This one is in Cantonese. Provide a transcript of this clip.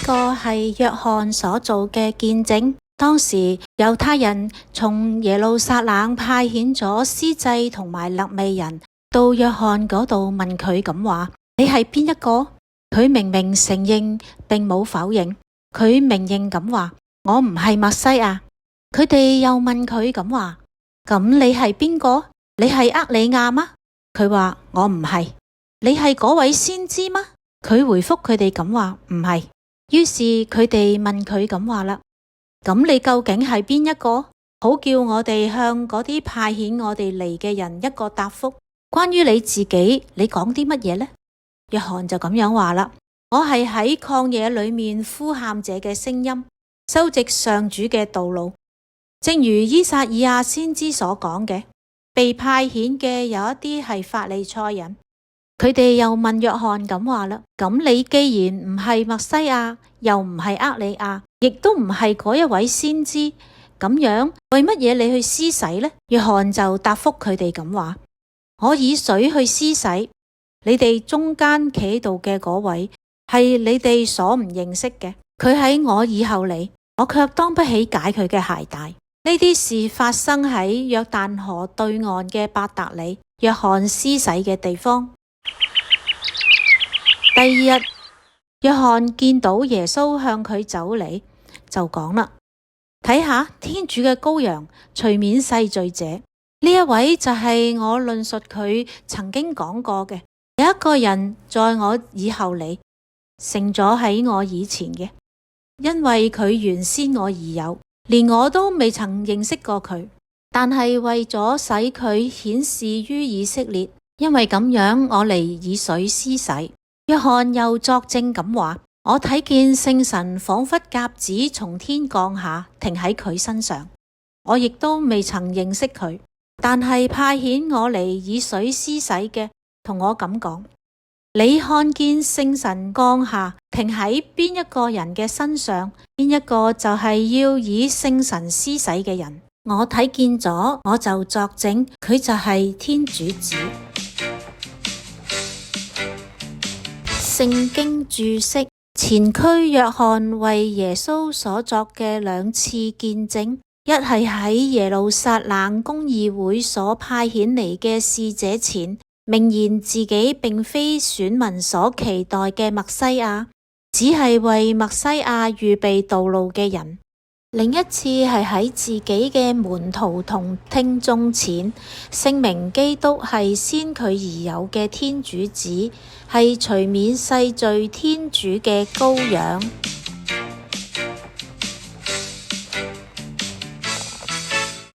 個係約翰所做嘅見證。當時猶太人從耶路撒冷派遣咗司祭同埋利未人到約翰嗰度問佢咁話：你係邊一個？佢明明承認並冇否認，佢明認咁話：我唔係默西亞。佢哋又問佢咁話：咁你係邊個？你係厄里亞嗎？佢話：我唔係。你係嗰位先知嗎？佢回覆佢哋咁話：唔係。於是佢哋問佢咁話啦：咁你究竟係邊一個？好叫我哋向嗰啲派遣我哋嚟嘅人一個答覆。關於你自己，你講啲乜嘢呢？約翰就咁樣話啦：我係喺曠野裏面呼喊者嘅聲音，修直上主嘅道路。正如依撒意亞先知所講嘅，被派遣嘅有一啲係法利賽人。佢哋又問約翰咁話啦：咁你既然唔係默西亞，又唔係厄里亞，亦都唔係嗰一位先知，咁樣為乜嘢你去施洗呢？約翰就答覆佢哋咁話：我以水去施洗，你哋中間企度嘅嗰位係你哋所唔認識嘅，佢喺我以後嚟，我卻當不起解佢嘅鞋帶。呢啲事發生喺約旦河對岸嘅伯達尼，約翰施洗嘅地方。第二日，約翰見到耶穌向佢走嚟，就講啦：睇下天主嘅羔羊，除免世罪者。呢一位就係我論述佢曾經講過嘅，有一個人在我以後嚟，成咗喺我以前嘅，因為佢原先我已有，連我都未曾認識過佢，但係為咗使佢顯示於以色列，因為咁樣我嚟以水施洗。約翰又作證咁話：我睇見聖神仿佛鴿子從天降下，停喺佢身上。我亦都未曾認識佢，但係派遣我嚟以水施洗嘅，同我咁講：你看見聖神降下，停喺邊一個人嘅身上，邊一個就係要以聖神施洗嘅人。我睇見咗，我就作證，佢就係天主子。聖經注釋：前驅約翰為耶穌所作嘅兩次見證，一係喺耶路撒冷公議會所派遣嚟嘅使者前，明言自己並非選民所期待嘅默西亞，只係為默西亞預備道路嘅人；另一次係喺自己嘅門徒同聽眾前，聲明基督係先佢而有嘅天主子，係除免世罪天主嘅羔羊。